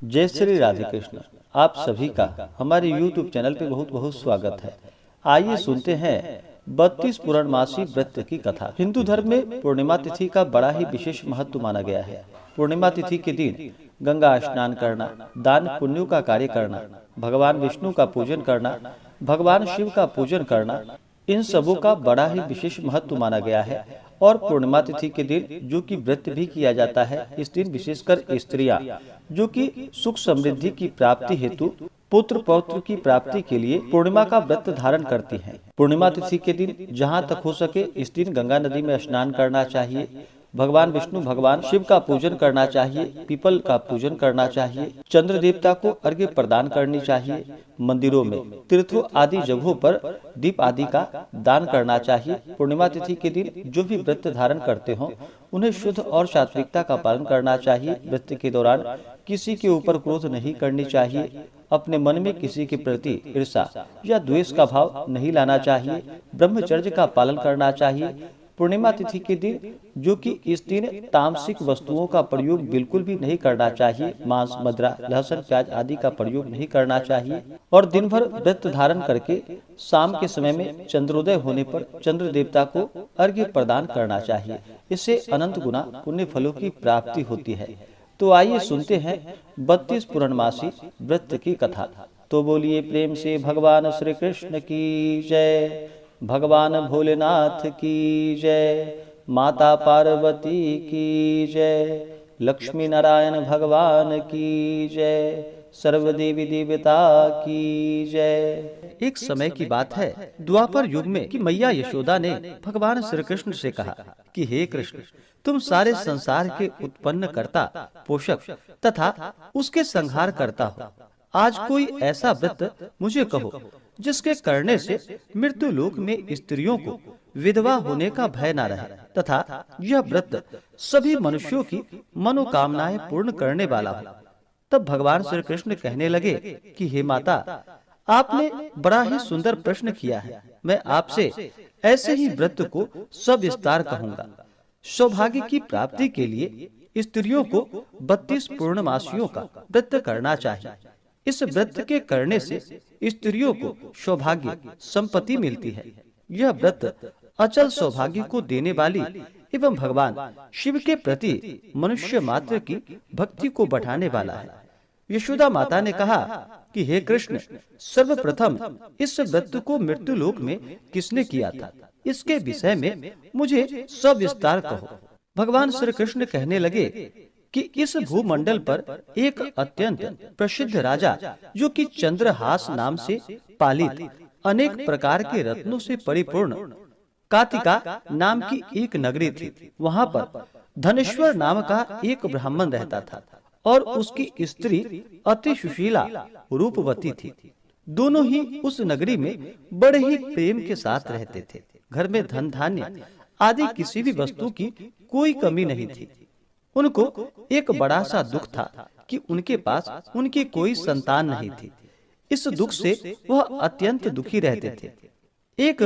जय श्री राधे कृष्ण। आप सभी का हमारे YouTube चैनल पे बहुत बहुत स्वागत है। आइए सुनते हैं 32 पूर्णमासी व्रत की कथा। हिंदू धर्म में पूर्णिमा तिथि का बड़ा ही विशेष महत्व माना गया है। पूर्णिमा तिथि के दिन गंगा स्नान करना, दान पुण्यों का कार्य करना, भगवान विष्णु का पूजन करना, भगवान शिव का पूजन करना, इन सबों का बड़ा ही विशेष महत्व माना गया है। और पूर्णिमा तिथि के दिन जो कि व्रत भी किया जाता है, इस दिन विशेषकर स्त्रियां जो कि सुख समृद्धि की प्राप्ति हेतु पुत्र पौत्र की प्राप्ति के लिए पूर्णिमा का व्रत धारण करती हैं। पूर्णिमा तिथि के दिन जहां तक हो सके इस दिन गंगा नदी में स्नान करना चाहिए, भगवान विष्णु भगवान शिव का पूजन करना चाहिए, पीपल का पूजन करना चाहिए, चंद्र देवता को अर्घ्य प्रदान करनी चाहिए, मंदिरों में तीर्थों आदि जगहों पर दीप आदि का दान करना चाहिए। पूर्णिमा तिथि के दिन जो भी व्रत धारण करते हो उन्हें शुद्ध और सात्विकता का पालन करना चाहिए। व्रत के दौरान किसी के ऊपर क्रोध नहीं करनी चाहिए, अपने मन में किसी के प्रति ईर्ष्या या द्वेष का भाव नहीं लाना चाहिए, ब्रह्मचर्य का पालन करना चाहिए। पूर्णिमा तिथि के दिन जो कि इस दिन तामसिक वस्तुओं का प्रयोग बिल्कुल भी नहीं करना चाहिए, मांस मदिरा लहसुन प्याज आदि का प्रयोग नहीं करना चाहिए। और दिन भर व्रत धारण करके शाम के समय में चंद्रोदय होने पर चंद्र देवता को अर्घ्य प्रदान करना चाहिए। इससे अनंत गुना पुण्य फलों की प्राप्ति होती है। तो आइए सुनते हैं 32 पूर्णमासी व्रत की कथा। तो बोलिए प्रेम से भगवान श्री कृष्ण की जय, भगवान भोलेनाथ की जय, माता पार्वती की जय, लक्ष्मी नारायण भगवान की जय, सर्वदेवी देवता की जय। एक समय की बात है, द्वापर युग में कि मैया यशोदा ने भगवान श्री कृष्ण से कहा कि हे कृष्ण, तुम सारे संसार के उत्पन्न करता, पोषक तथा उसके संहार करता हो। आज कोई ऐसा व्रत मुझे कहो जिसके करने से मृत्यु लोक में स्त्रियों को विधवा होने का भय न रहे तथा यह व्रत सभी मनुष्यों की मनोकामनाएं पूर्ण करने वाला हो। तब भगवान श्री कृष्ण कहने लगे कि हे माता, आपने बड़ा ही सुंदर प्रश्न किया है। मैं आपसे ऐसे ही व्रत को सविस्तार कहूंगा। सौभाग्य की प्राप्ति के लिए स्त्रियों को 32 पूर्णमासियों का व्रत करना चाहिए। इस व्रत के करने से स्त्रियों को सौभाग्य संपत्ति मिलती है। यह व्रत अचल सौभाग्य को देने वाली एवं भगवान शिव के प्रति मनुष्य मात्र की भक्ति को बढ़ाने वाला है। यशोदा माता ने कहा कि हे कृष्ण, सर्वप्रथम इस व्रत को मृत्यु लोक में किसने किया था, इसके विषय में मुझे सविस्तार कहो। भगवान श्री कृष्ण कहने लगे कि इस भूमंडल पर एक अत्यंत प्रसिद्ध राजा जो कि चंद्रहास नाम से पालित अनेक प्रकार के रत्नों से परिपूर्ण कातिका नाम की एक नगरी थी। वहां पर धनेश्वर नाम का एक ब्राह्मण रहता था और उसकी स्त्री अति सुशीला रूपवती थी। दोनों ही उस नगरी में बड़े ही प्रेम के साथ रहते थे। घर में धन धान्य आदि किसी भी वस्तु की कोई कमी नहीं थी। उनको एक बड़ा सा दुख था कि उनके पास उनकी कोई संतान नहीं थी। इस दुख से वह अत्यंत दुखी रहते थे। एक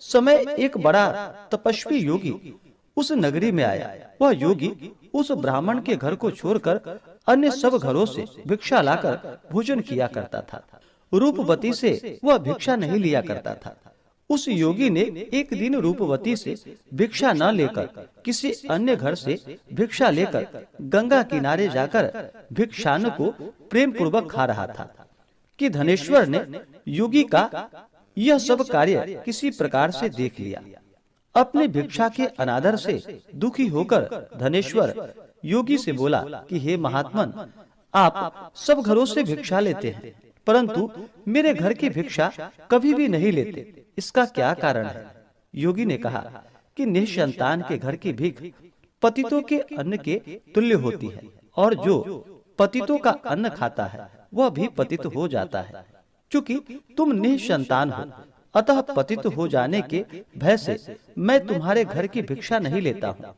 समय एक बड़ा तपस्वी योगी उस नगरी में आया। वह योगी उस ब्राह्मण के घर को छोड़कर अन्य सब घरों से भिक्षा लाकर भोजन किया करता था। रूपवती से वह भिक्षा नहीं लिया करता था। उस योगी ने एक दिन रूपवती से भिक्षा न लेकर किसी अन्य घर से भिक्षा लेकर गंगा किनारे जाकर भिक्षान्न को प्रेम पूर्वक खा रहा था कि धनेश्वर ने योगी का यह सब कार्य किसी प्रकार से देख लिया। अपने भिक्षा के अनादर से दुखी होकर धनेश्वर योगी से बोला कि हे महात्मन, आप सब घरों से भिक्षा लेते हैं परंतु मेरे घर की भिक्षा कभी भी नहीं लेते, इसका क्या कारण है? योगी ने कहा कि निसंतान के घर की भीख पतितों के अन्न के तुल्य होती है और जो पतितों का अन्न खाता है वह भी पतित हो जाता है। चूंकि तुम निसंतान हो अतः पतित हो जाने के भय से मैं तुम्हारे घर की भिक्षा नहीं लेता हूँ।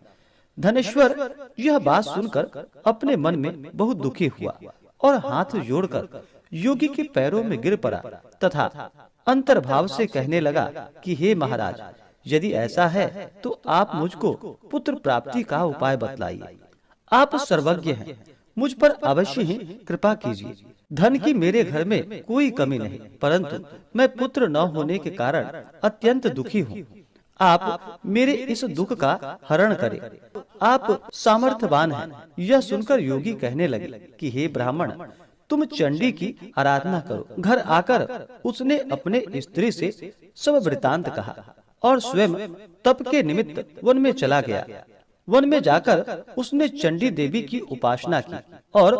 धनेश्वर यह बात सुनकर अपने मन में बहुत दुखी हुआ और हाथ जोड़कर योगी के पैरों में गिर पड़ा तथा अंतर्भाव से कहने लगा कि हे महाराज, यदि ऐसा है तो आप मुझको पुत्र प्राप्ति का उपाय बतलाइए। आप सर्वज्ञ हैं, मुझ पर अवश्य ही कृपा कीजिए। धन की मेरे घर में कोई कमी नहीं, परंतु मैं पुत्र न होने के कारण अत्यंत दुखी हूँ। आप मेरे इस दुख का हरण करें। आप सामर्थ्यवान हैं। यह सुनकर योगी कहने लगे कि हे ब्राह्मण, तुम चंडी की आराधना करो। घर आकर उसने अपने स्त्री से सब वृतांत कहा और स्वयं तप के निमित्त वन में चला गया। वन में जाकर उसने चंडी देवी की उपासना की और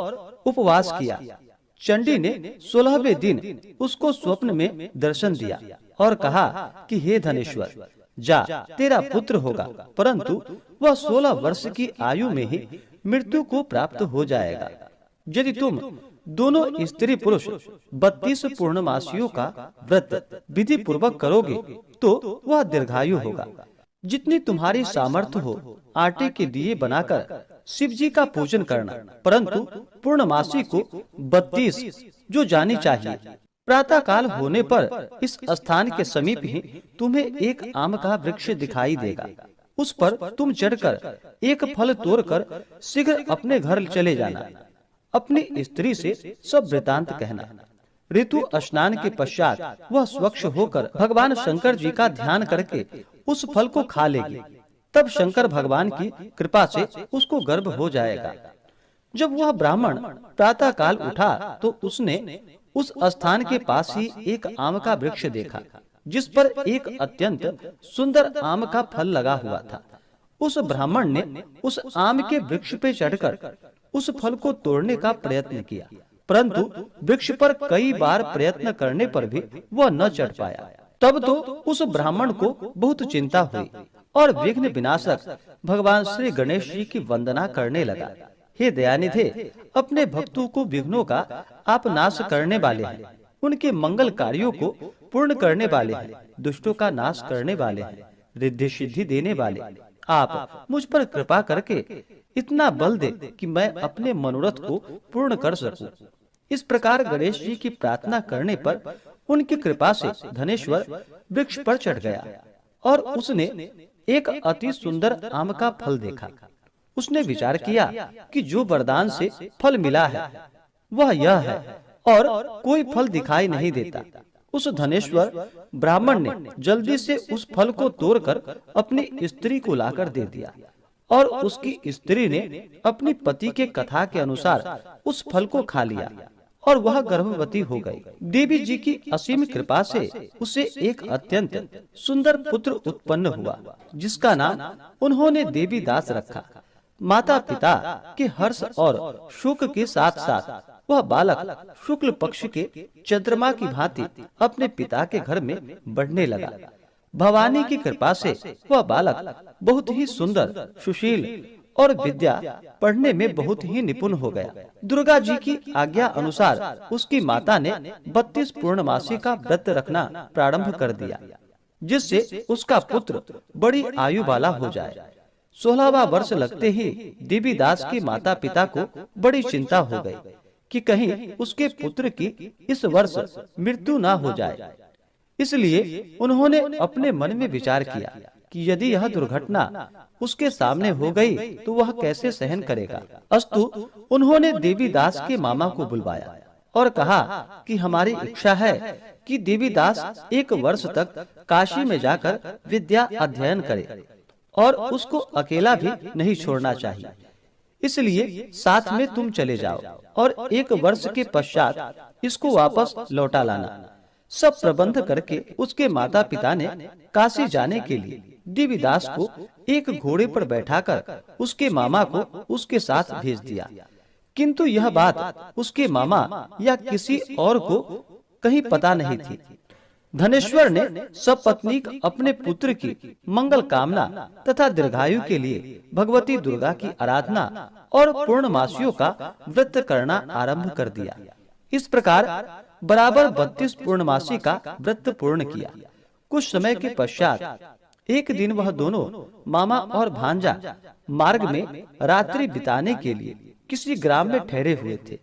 उपवास किया। चंडी ने 16वें दिन उसको स्वप्न में दर्शन दिया और कहा कि हे धनेश्वर, जा, तेरा पुत्र होगा, परंतु वह 16 वर्ष की आयु में ही मृत्यु को प्राप्त हो जाएगा। यदि तुम दोनों स्त्री पुरुष 32 पूर्णमासियों का व्रत विधि पूर्वक करोगे तो वह दीर्घायु होगा। जितनी तुम्हारी सामर्थ्य हो आटे के दिए बनाकर शिव जी का पूजन करना, परंतु पूर्णमासी को 32 जो जानी चाहिए। प्रातः काल होने पर इस स्थान के समीप ही तुम्हें एक आम का वृक्ष दिखाई देगा। उस पर तुम चढ़कर एक फल तोड़कर शीघ्र अपने घर चले जाना। अपनी स्त्री से सब वृतांत कहना। ऋतु स्नान के पश्चात वह स्वच्छ होकर भगवान शंकर जी का ध्यान करके उस फल को खा लेगी। तब शंकर भगवान की कृपा से उसको गर्भ हो जाएगा। जब वह ब्राह्मण प्रातः काल उठा तो उसने उस स्थान के पास ही एक आम का वृक्ष देखा, जिस पर एक अत्यंत सुंदर आम का फल लगा हुआ था। उस ब्राह्मण ने उस आम के वृक्ष पे चढ़कर उस फल को तोड़ने का प्रयत्न किया, परंतु वृक्ष पर कई बार प्रयत्न करने पर भी वह न चढ़ पाया। तब तो उस ब्राह्मण को बहुत चिंता हुई और विघ्न विनाशक भगवान श्री गणेश जी की वंदना करने लगा। हे दयानिधे, अपने भक्तों को विघ्नों का आप नाश करने वाले हैं, उनके मंगल कार्यों को पूर्ण करने वाले हैं, दुष्टों का नाश करने वाले हैं, रिद्धि सिद्धि देने वाले। आप मुझ पर कृपा करके इतना बल दे कि मैं अपने मनोरथ को पूर्ण कर सकूं। इस प्रकार गणेश जी की प्रार्थना करने पर उनकी कृपा से धनेश्वर वृक्ष पर चढ़ गया और उसने एक अति सुंदर आम का फल देखा। उसने विचार किया कि जो वरदान से फल मिला है वह यह है और कोई फल दिखाई नहीं देता। उस धनेश्वर ब्राह्मण ने जल्दी से उस फल को तोड़कर अपनी स्त्री को लाकर दे दिया और उसकी स्त्री ने अपनी पति के कथा के अनुसार उस फल को खा लिया और वह गर्भवती हो गई। देवी जी की असीम कृपा से उसे एक अत्यंत सुंदर पुत्र उत्पन्न हुआ, जिसका नाम उन्होंने देवी दास रखा। माता पिता के हर्ष और शोक के साथ साथ वह बालक शुक्ल पक्ष के चंद्रमा की भांति अपने पिता के घर में बढ़ने लगा। भवानी की कृपा से वह बालक बहुत ही सुंदर, सुशील और विद्या पढ़ने में बहुत ही निपुण हो गया। दुर्गा जी की आज्ञा अनुसार उसकी माता ने 32 पूर्णमासी का व्रत रखना प्रारंभ कर दिया, जिससे उसका पुत्र बड़ी आयु वाला हो जाए। 16वां वर्ष लगते ही देवी दास के माता पिता को बड़ी चिंता हो गई कि कहीं उसके पुत्र की इस वर्ष मृत्यु ना हो जाए। इसलिए उन्होंने अपने मन में विचार किया कि यदि यह दुर्घटना उसके सामने हो गई तो वह कैसे सहन करेगा। अस्तु उन्होंने देवी दास के मामा को बुलवाया और कहा कि हमारी इच्छा है कि देवी दास 1 वर्ष तक काशी में जाकर विद्या अध्ययन करे और उसको अकेला भी नहीं छोड़ना चाहिए। इसलिए साथ में तुम चले जाओ और 1 वर्ष के पश्चात इसको वापस लौटा लाना। सब प्रबंध करके उसके माता पिता ने काशी जाने के लिए देवीदास को एक घोड़े पर बैठाकर उसके मामा को उसके साथ भेज दिया। किंतु यह बात उसके मामा या किसी और को कहीं पता नहीं थी। धनेश्वर ने सपत्नीक अपने पुत्र की मंगल कामना तथा दीर्घायु के लिए भगवती दुर्गा की आराधना और पूर्णमासियों का व्रत करना आरंभ कर दिया। इस प्रकार बराबर 32 पूर्णमासी का व्रत पूर्ण किया। कुछ समय के पश्चात एक दिन वह दोनों मामा और भांजा मार्ग में रात्रि बिताने के लिए किसी ग्राम में ठहरे हुए थे।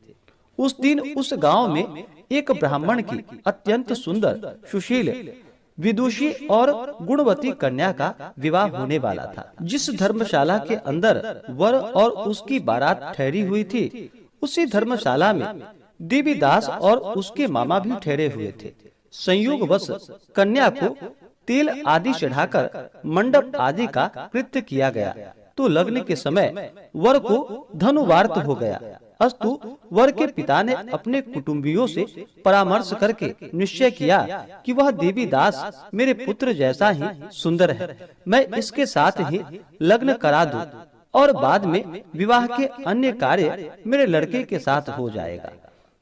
उस दिन उस गांव में एक ब्राह्मण की अत्यंत सुंदर, सुशील, विदुषी और गुणवती कन्या का विवाह होने वाला था। जिस धर्मशाला के अंदर वर और उसकी बारात ठहरी हुई थी, उसी धर्मशाला में देवीदास और उसके मामा भी ठहरे हुए थे। संयोगवश कन्या को तेल आदि चढ़ाकर मंडप आदि का कृत्य किया गया, तो लग्न के समय वर को धनुवार्त हो गया। अस्तु वर के पिता ने अपने कुटुंबियों से परामर्श करके निश्चय किया कि वह देवीदास मेरे पुत्र जैसा ही सुंदर है, मैं इसके साथ ही लग्न करा दूं और बाद में विवाह के अन्य कार्य मेरे लड़के के साथ हो जाएगा।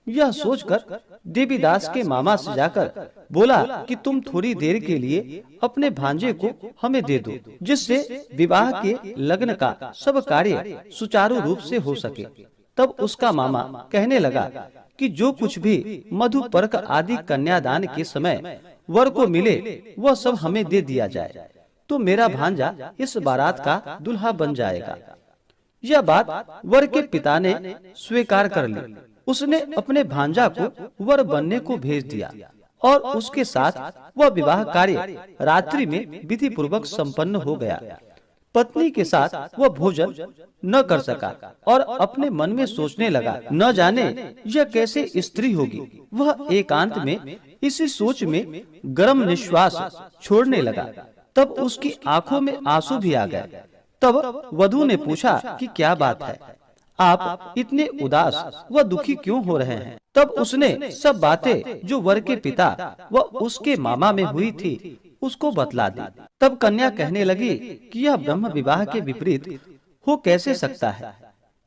यह सोचकर देवीदास के मामा से जाकर बोला कि तुम थोड़ी देर के लिए अपने भांजे को हमें दे दो, जिससे विवाह के लग्न का सब कार्य सुचारू रूप से हो सके। तब उसका मामा कहने लगा कि जो कुछ भी मधुपर्क आदि कन्यादान के समय वर को मिले वह सब हमें दे दिया जाए, तो मेरा भांजा इस बारात का दुल्हा बन जाएगा। यह बात वर के पिता ने स्वीकार कर ली। उसने अपने भांजा को वर बनने को भेज दिया और उसके साथ वह विवाह कार्य रात्रि में विधि पूर्वक संपन्न हो गया। पत्नी के साथ वह भोजन न कर सका और अपने मन में सोचने लगा, न जाने यह कैसे स्त्री होगी। वह एकांत में इसी सोच में गर्म निश्वास छोड़ने लगा। तब उसकी आंखों में आंसू भी आ गए। तब वधू ने पूछा कि क्या बात है, आप इतने उदास व दुखी क्यों हो रहे हैं? तब उसने सब बातें जो वर के पिता व उसके मामा में हुई थी उसको बतला दी। तब कन्या कहने लगी कि यह ब्रह्म विवाह के विपरीत हो कैसे सकता है?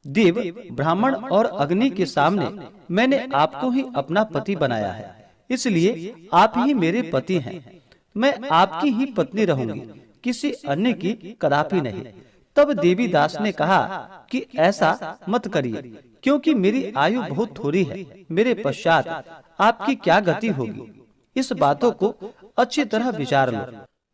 देव, ब्राह्मण और अग्नि के सामने मैंने आपको ही अपना पति बनाया है, इसलिए आप ही मेरे पति हैं। मैं आपकी ही पत्नी रहूंगी, किसी अन्य की कदापि नहीं। तब देवीदास ने कहा कि ऐसा मत करिए, क्योंकि मेरी आयु बहुत थोड़ी है। मेरे पश्चात आपकी क्या गति होगी, इस बातों को अच्छी तरह विचार लो।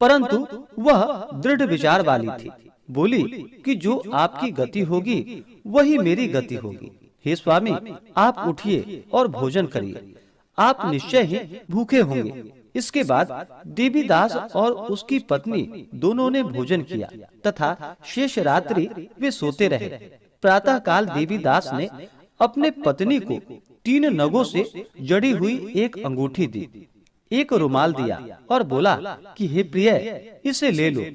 परंतु वह दृढ़ विचार वाली थी। बोली कि जो आपकी गति होगी वही मेरी गति होगी। हे स्वामी, आप उठिए और भोजन करिए, आप निश्चय ही भूखे होंगे। इसके बाद देवीदास और उसकी पत्नी दोनों ने भोजन किया तथा शेष रात्रि वे सोते रहे। प्रातः काल देवीदास ने अपने पत्नी को 3 नगों से जड़ी हुई एक अंगूठी दी, एक रुमाल दिया और बोला कि हे प्रिय, इसे ले लो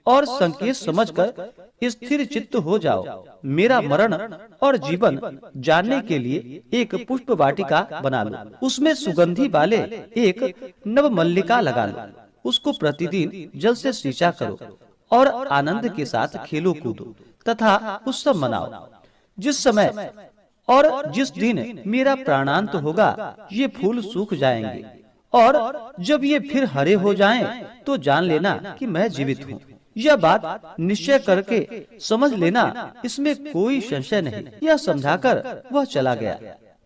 और संकेत समझकर स्थिर चित्त हो जाओ। मेरा मरण और जीवन जानने के लिए एक पुष्प वाटिका बना लो, उसमें सुगंधी वाले एक नव मल्लिका लगा लो, उसको प्रतिदिन जल से सींचा करो और आनंद के साथ खेलो कूदो तथा उत्सव मनाओ। जिस समय और जिस दिन मेरा प्राणांत होगा ये फूल सूख जाएंगे और जब ये फिर हरे हो जाएं, तो जान लेना कि मैं जीवित हूँ। यह बात निश्चय करके समझ लेना, इसमें कोई संशय नहीं। यह समझाकर वह चला गया।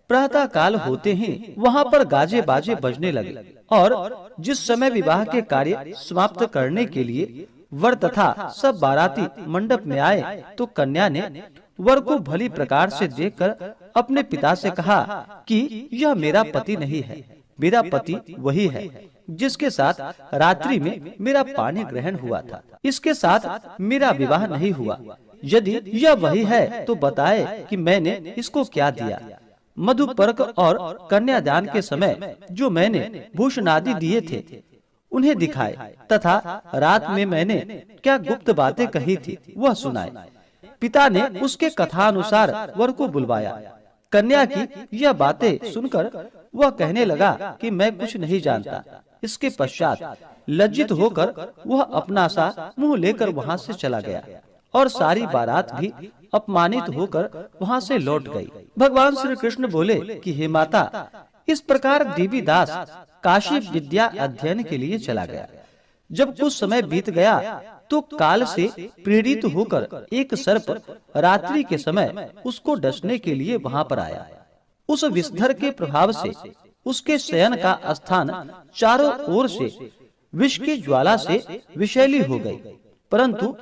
प्रातः काल होते ही वहाँ पर गाजे बाजे बजने लगे और जिस समय विवाह के कार्य समाप्त करने के लिए वर तथा सब बाराती मंडप में आए, तो कन्या ने वर को भली प्रकार से देखकर अपने पिता से कहा कि यह मेरा पति नहीं है, मेरा पति वही है जिसके साथ रात्रि में मेरा पानी ग्रहण हुआ था। इसके साथ मेरा विवाह नहीं हुआ। यदि यह वही है तो बताए कि मैंने इसको क्या दिया। मधुपर्क और कन्यादान के समय जो मैंने भूषण आदि दिए थे उन्हें दिखाए तथा रात में मैंने क्या गुप्त बातें कही थी वह सुनाए। पिता ने उसके कथानुसार वर को बुलवाया। कन्या की यह बातें सुनकर वह कहने लगा कि मैं कुछ नहीं जानता। इसके पश्चात लज्जित होकर वह अपना सा मुंह लेकर वहाँ से चला गया और सारी बारात भी अपमानित होकर वहाँ से लौट गई। भगवान श्री कृष्ण बोले कि हे माता, इस प्रकार देवीदास काशी विद्या अध्ययन के लिए चला गया। जब कुछ समय बीत गया तो काल से प्रेरित होकर एक सर्प रात्रि के समय उसको डसने के लिए वहाँ पर आया। उस विषधर के प्रभाव से उसके शयन का स्थान चारों ओर से विष की ज्वाला से विषैली हो गई, परंतु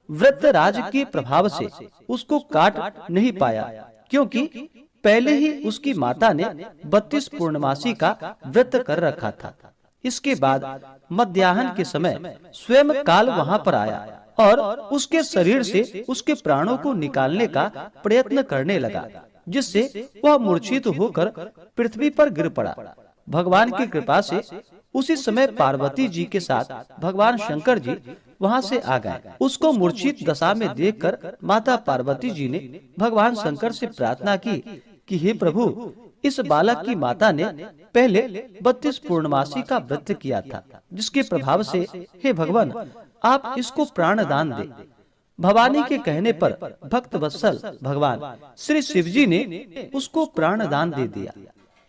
वृत्रराज के प्रभाव से उसको काट नहीं पाया, क्योंकि पहले ही उसकी माता ने 32 पूर्णमासी का व्रत कर रखा था। इसके बाद मध्याह्न के समय स्वयं काल वहाँ पर आया और उसके शरीर से उसके प्राणों को निकालने का प्रयत्न करने लगा। जिससे वह मूर्छित होकर पृथ्वी पर गिर पड़ा। भगवान की कृपा से उसी समय पार्वती जी के साथ भगवान शंकर जी वहां से आ गए। उसको मूर्छित दशा में देखकर माता पार्वती जी ने भगवान शंकर से प्रार्थना की कि हे प्रभु, इस बालक की माता ने पहले 32 पूर्णमासी का व्रत किया था, जिसके प्रभाव से हे भगवान आप इसको प्राण दान दे। भवानी के कहने पर भक्त वत्सल भगवान श्री शिव जी ने उसको प्राण दान दे दिया।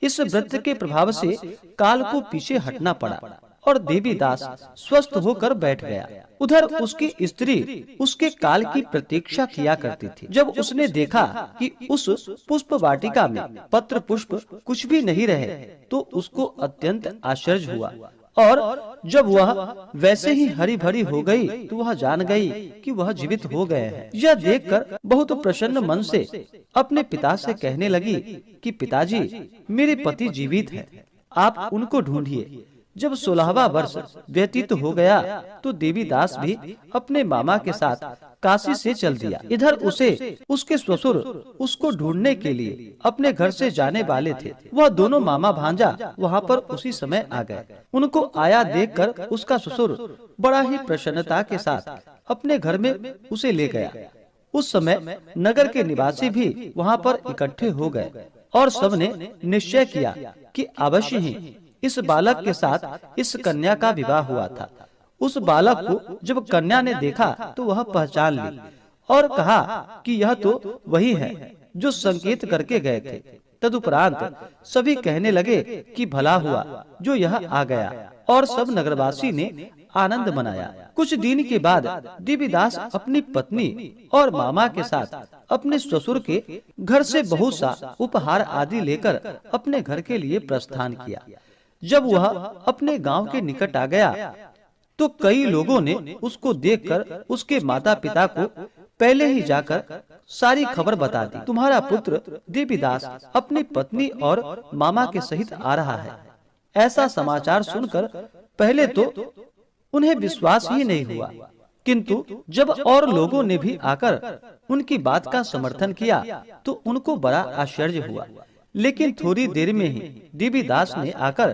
इस व्रत के प्रभाव से काल को पीछे हटना पड़ा और देवीदास स्वस्थ होकर बैठ गया। उधर उसकी स्त्री उसके काल की प्रतीक्षा किया करती थी। जब उसने देखा कि उस पुष्प वाटिका में पत्र पुष्प कुछ भी नहीं रहे, तो उसको अत्यंत आश्चर्य हुआ और जब वह वैसे ही हरी भरी हो गई तो वह जान गई कि वह जीवित हो गए हैं। यह देखकर बहुत प्रसन्न मन से अपने पिता से कहने लगी कि पिताजी, मेरे पति जीवित हैं, आप उनको ढूंढिए। जब 16वां वर्ष व्यतीत हो गया तो देवीदास भी अपने मामा के साथ काशी से चल दिया। इधर उसे उसके ससुर उसको ढूंढने के लिए अपने घर से जाने वाले थे। वह दोनों मामा भांजा वहां पर उसी समय आ गए। उनको आया देखकर उसका ससुर बड़ा ही प्रसन्नता के साथ अपने घर में उसे ले गया। उस समय नगर के निवासी भी वहां पर इकट्ठे हो गए और सबने निश्चय किया कि अवश्य ही इस बालक के साथ इस कन्या का विवाह हुआ था। उस बालक को जब कन्या ने देखा तो वह पहचान ली और कहा कि यह तो वही है जो संकेत करके गए थे। तदुपरांत सभी कहने लगे कि भला हुआ जो यह आ गया, और सब नगरवासी ने आनंद मनाया। कुछ दिन के बाद देवीदास अपनी पत्नी और मामा के साथ अपने ससुर के घर से बहुत सा उपहार आदि लेकर अपने घर के लिए प्रस्थान किया। जब वह अपने गांव के निकट आ गया तो कई लोगों ने उसको देखकर उसके माता पिता को पहले ही जाकर सारी खबर बता दी। तुम्हारा पुत्र देवीदास अपनी पत्नी और मामा के सहित आ रहा है। ऐसा समाचार सुनकर पहले तो उन्हें विश्वास ही नहीं हुआ, किंतु जब और लोगों ने भी आकर उनकी बात का समर्थन किया तो उनको बड़ा आश्चर्य हुआ। लेकिन थोड़ी देर में ही देवीदास ने आकर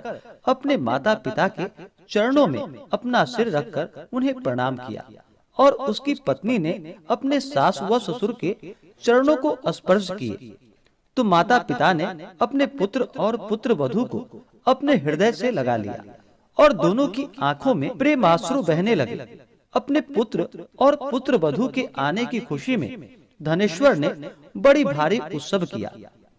अपने माता पिता के चरणों में अपना सिर रखकर उन्हें प्रणाम किया और उसकी पत्नी ने अपने सास व ससुर के चरणों को स्पर्श किए तो माता पिता ने अपने पुत्र और पुत्र वधू को अपने हृदय से लगा लिया और दोनों की आंखों में प्रेमाश्रु बहने लगे। अपने पुत्र और पुत्र वधू के आने की खुशी में धनेश्वर ने बड़ी भारी उत्सव किया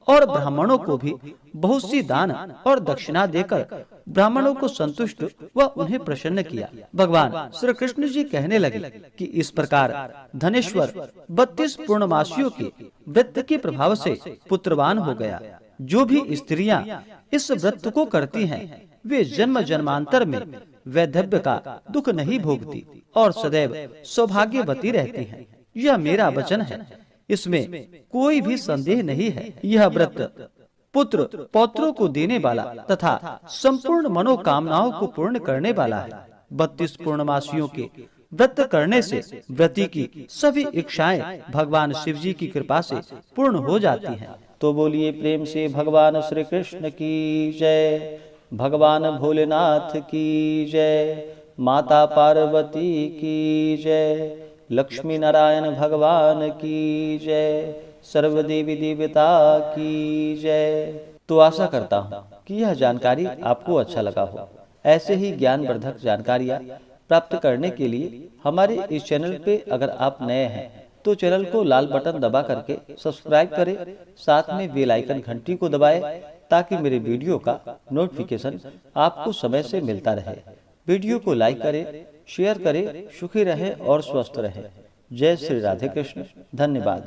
और ब्राह्मणों को भी बहुत सी दान और दक्षिणा देकर ब्राह्मणों को संतुष्ट व उन्हें प्रसन्न किया। भगवान श्री कृष्ण जी कहने लगे कि इस प्रकार धनेश्वर 32 पूर्णमासियों के व्रत के प्रभाव से पुत्रवान हो गया। जो भी स्त्रियां इस व्रत को करती हैं वे जन्म जन्मांतर में वैधव्य का दुख नहीं भोगती और सदैव सौभाग्यवती रहती हैं। यह मेरा वचन है, इसमें कोई भी संदेह नहीं है। यह व्रत पुत्र पौत्रों को देने वाला तथा संपूर्ण मनोकामनाओं को पूर्ण करने वाला है। 32 पूर्णमासियों के व्रत करने से व्रती की सभी इच्छाएं भगवान शिव जी की कृपा से पूर्ण हो जाती हैं। तो बोलिए प्रेम से भगवान श्री कृष्ण की जय, भगवान भोलेनाथ की जय, माता पार्वती की जय, लक्ष्मी नारायण भगवान की जय, सर्व देवी देवता की जय। तो आशा करता हूँ कि यह जानकारी आपको अच्छा लगा हो। ऐसे ही ज्ञानवर्धक जानकारियाँ प्राप्त करने के लिए हमारे इस चैनल पे अगर आप नए हैं तो चैनल को लाल बटन दबा करके सब्सक्राइब करें, साथ में बेल आइकन घंटी को दबाएं ताकि मेरे वीडियो का नोटिफिकेशन आपको समय से मिलता रहे। वीडियो को लाइक करें, शेयर करें, सुखी रहें और स्वस्थ रहें। जय श्री राधे कृष्ण। धन्यवाद।